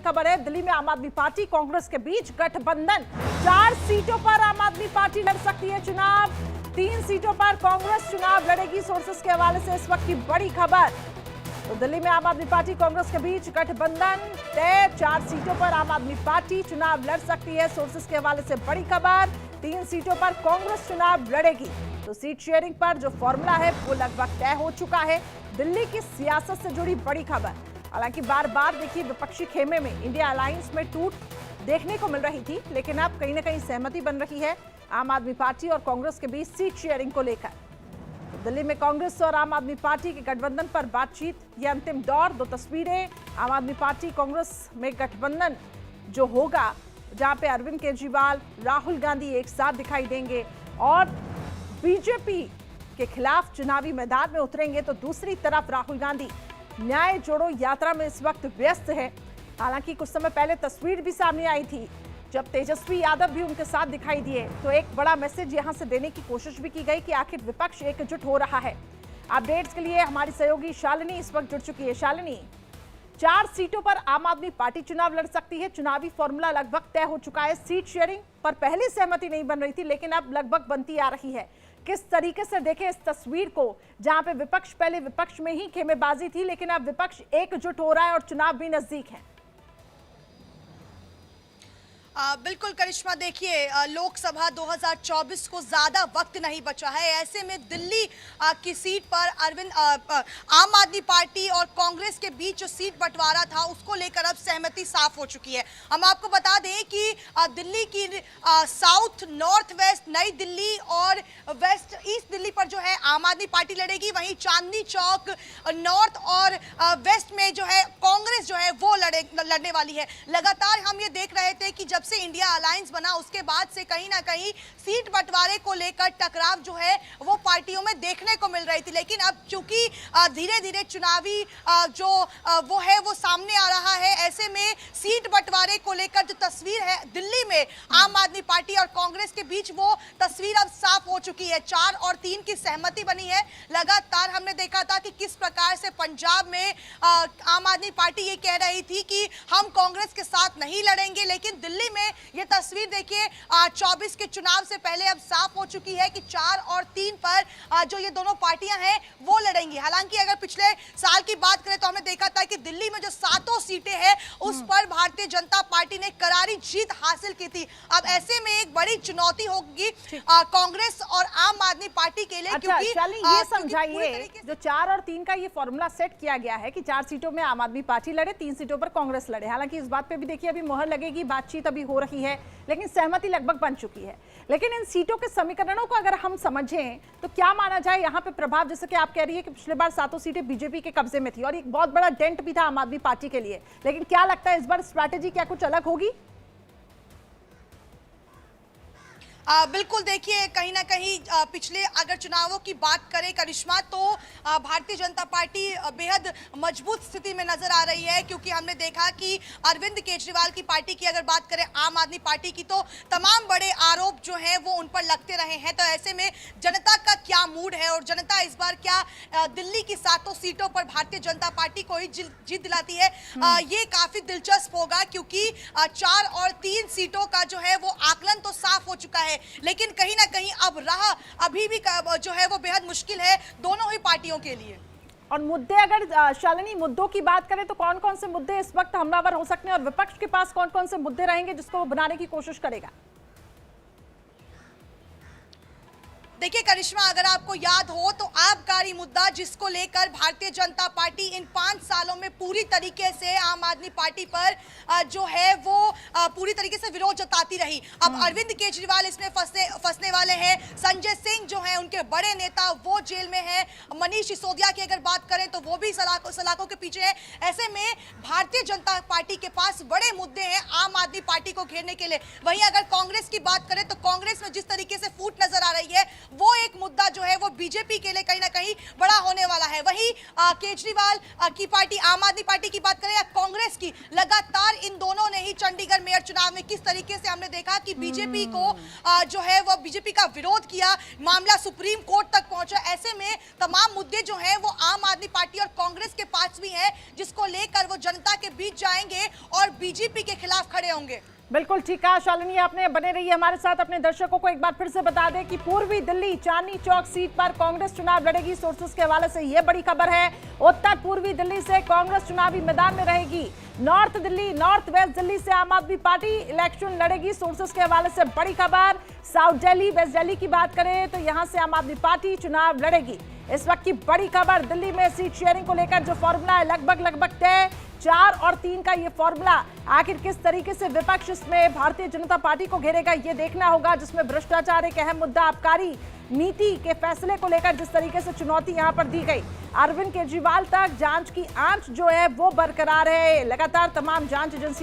खबर है। दिल्ली में आम आदमी पार्टी कांग्रेस के बीच गठबंधन, 4 सीटों पर आम आदमी पार्टी लड़ सकती है चुनाव, 3 सीटों पर कांग्रेस चुनाव लड़ेगी। सोर्सेस के हवाले से इस वक्त की बड़ी खबर। तो दिल्ली में आम आदमी पार्टी कांग्रेस के बीच गठबंधन तय, 4 सीटों पर आम आदमी पार्टी चुनाव लड़ सकती है। सोर्सेस के हवाले से बड़ी खबर, 3 सीटों पर कांग्रेस चुनाव लड़ेगी। तो सीट शेयरिंग पर जो फॉर्मूला है वो लगभग तय हो चुका है। दिल्ली की सियासत से जुड़ी बड़ी खबर। हालांकि बार बार देखिए विपक्षी खेमे में इंडिया अलायंस में टूट देखने को मिल रही थी, लेकिन अब कहीं ना कहीं सहमति बन रही है आम आदमी पार्टी और कांग्रेस के बीच सीट शेयरिंग को लेकर। तो दिल्ली में कांग्रेस और आम आदमी पार्टी के गठबंधन पर बातचीत, ये अंतिम दौर। 2 तस्वीरें, आम आदमी पार्टी कांग्रेस में गठबंधन जो होगा, जहां पे अरविंद केजरीवाल, राहुल गांधी एक साथ दिखाई देंगे और बीजेपी के खिलाफ चुनावी मैदान में उतरेंगे। तो दूसरी तरफ राहुल गांधी न्याय जोड़ो यात्रा में इस वक्त व्यस्त है। हालांकि कुछ समय पहले तस्वीर भी सामने आई थी जब तेजस्वी यादव भी उनके साथ दिखाई दिए, तो एक बड़ा मैसेज यहां से देने की कोशिश भी की गई कि आखिर विपक्ष एकजुट हो रहा है। अपडेट्स के लिए हमारी सहयोगी शालिनी इस वक्त जुड़ चुकी है। शालिनी, 4 सीटों पर आम आदमी पार्टी चुनाव लड़ सकती है, चुनावी फॉर्मूला लगभग तय हो चुका है। सीट शेयरिंग पर पहले सहमति नहीं बन रही थी, लेकिन अब लगभग बनती आ रही है। किस तरीके से देखें इस तस्वीर को, जहां पे विपक्ष पहले विपक्ष में ही खेमेबाजी थी, लेकिन अब विपक्ष एकजुट हो रहा है और चुनाव भी नजदीक है। बिल्कुल करिश्मा, देखिए लोकसभा 2024 को ज्यादा वक्त नहीं बचा है। ऐसे में दिल्ली की सीट पर आम आदमी पार्टी और कांग्रेस के बीच जो सीट बंटवारा था उसको लेकर अब सहमति साफ हो चुकी है। हम आपको बता दें कि दिल्ली की साउथ, नॉर्थ वेस्ट, नई दिल्ली और वेस्ट ईस्ट दिल्ली पर जो है आम आदमी पार्टी लड़ेगी। वहीं चांदनी चौक, नॉर्थ और वेस्ट में जो है कांग्रेस जो है वो लड़ने वाली है। लगातार हम ये देख रहे थे कि जब से इंडिया अलायंस बना उसके बाद से कहीं ना कहीं सीट बंटवारे को लेकर टकराव जो है वो पार्टियों में देखने को मिल रही थी, लेकिन अब चूंकि धीरे धीरे चुनावी वो है वो सामने आ रहा है, ऐसे में सीट बंटवारे को लेकर जो तस्वीर है दिल्ली में आम आदमी पार्टी और कांग्रेस के बीच, वो तस्वीर अब साफ हो चुकी है। 4 और 3 की सहमति बनी है। लगातार हमने देखा था कि किस प्रकार से पंजाब में आम आदमी पार्टी ये कह रही थी कि हम कांग्रेस के साथ नहीं लड़ेंगे, लेकिन दिल्ली में ये तस्वीर देखिए 24 के चुनाव से पहले अब साफ हो चुकी है कि 4 और 3 पर जो ये दोनों पार्टियां हैं वो लड़ेंगी। हालांकि अगर पिछले साल की बात करें तो हमने देखा था कि दिल्ली में जो 7 सीटें हैं उस पर भारतीय जनता पार्टी ने करारी जीत हासिल की थी। अब ऐसे में एक बड़ी चुनौती होगी कांग्रेस और आम आदमी पार्टी के लिए। क्योंकि ये समझाइए, जो 4 और 3 का ये फॉर्मूला सेट किया गया है कि 4 सीटों में आम आदमी पार्टी लड़े, 3 सीटों पर कांग्रेस लड़े। हालांकि इस बात पे भी देखिए अभी मोहर लगेगी, बातचीत अभी हो रही है, लेकिन सहमति लगभग बन चुकी है। लेकिन इन सीटों के समीकरणों को अगर हम समझें तो क्या माना जाए यहाँ पे प्रभाव, जैसे कि आप कह रही है कि पिछले बार 7 सीटें बीजेपी के कब्जे में थी और एक बहुत बड़ा डेंट भी था आम आदमी पार्टी के लिए, लेकिन क्या लगता है इस बार स्ट्रैटेजी क्या कुछ अलग होगी? बिल्कुल, देखिए कहीं ना कहीं पिछले अगर चुनावों की बात करें करिश्मा, तो भारतीय जनता पार्टी बेहद मजबूत स्थिति में नजर आ रही है, क्योंकि हमने देखा कि अरविंद केजरीवाल की पार्टी की अगर बात करें आम आदमी पार्टी की, तो तमाम बड़े आरोप जो हैं वो उन पर लगते रहे हैं। तो ऐसे में जनता का क्या मूड है और जनता इस बार क्या दिल्ली की 7 सीटों पर भारतीय जनता पार्टी को ही जीत दिलाती है, ये काफी दिलचस्प होगा, क्योंकि 4 और 3 सीटों का जो है वो आकलन तो साफ हो चुका है, लेकिन कहीं ना कहीं अब राह अभी भी जो है वो बेहद मुश्किल है दोनों ही पार्टियों के लिए। और मुद्दे, अगर शालिनी मुद्दों की बात करें तो कौन कौन से मुद्दे इस वक्त हमलावर हो सकते हैं और विपक्ष के पास कौन कौन से मुद्दे रहेंगे जिसको वो बनाने की कोशिश करेगा? देखिए करिश्मा, अगर आपको याद हो तो आबकारी मुद्दा, जिसको लेकर भारतीय जनता पार्टी इन 5 सालों में पूरी तरीके से आम आदमी पार्टी पर जो है वो पूरी तरीके से विरोध जताती रही। अब अरविंद केजरीवाल इसमें फंसने वाले हैं। संजय सिंह जो है उनके बड़े नेता वो जेल में है। मनीष सिसोदिया की अगर बात करें तो वो भी सलाखों के पीछे है। ऐसे में भारतीय जनता पार्टी के पास बड़े मुद्दे हैं आम आदमी पार्टी को घेरने के लिए। वहीं अगर कांग्रेस की बात करें तो कांग्रेस में जिस तरीके से फूट नजर आ रही है, वो एक मुद्दा जो है वो बीजेपी के लिए कहीं ना कहीं बड़ा होने वाला है। वहीं केजरीवाल की पार्टी, आम आदमी पार्टी की बात करें या कांग्रेस की, लगातार बार इन दोनों ने ही चंडीगढ़ मेयर चुनाव में किस तरीके से हमने देखा कि बीजेपी को जो है वो बीजेपी का विरोध किया, मामला सुप्रीम कोर्ट तक पहुंचा। ऐसे में तमाम मुद्दे जो हैं वो आम आदमी पार्टी और कांग्रेस के पास भी हैं, जिसको लेकर वो जनता के बीच जाएंगे और बीजेपी के खिलाफ खड़े होंगे। बिल्कुल ठीक कहा शालिनी आपने। बने रहिए हमारे साथ। अपने दर्शकों को एक बार फिर से बता दें कि पूर्वी दिल्ली चांदनी चौक सीट पर कांग्रेस चुनाव लड़ेगी। सोर्सेस के हवाले से यह बड़ी खबर है। उत्तर पूर्वी दिल्ली से कांग्रेस चुनावी मैदान में रहेगी। North Delhi, north west Delhi से आम आदमी पार्टी इलेक्शन लड़ेगी। सोर्सेस के हवाले से बड़ी खबर। साउथ दिल्ली, वेस्ट दिल्ली की बात करें तो यहां से आम आदमी पार्टी चुनाव लड़ेगी। इस वक्त की बड़ी खबर, दिल्ली में सीट शेयरिंग को लेकर जो फॉर्मूला है लगभग तय। 4 और 3 का ये फॉर्मूला आखिर किस तरीके से विपक्ष इसमें भारतीय जनता पार्टी को घेरेगा ये देखना होगा, जिसमें भ्रष्टाचार एक अहम मुद्दा, आबकारी नीति के फैसले को लेकर जिस तरीके से चुनौती यहां पर दी गई। अरविंद केजरीवाल तक जांच की आंच जो है वो बरकरार है। लगातार तमाम जांच एजेंसियां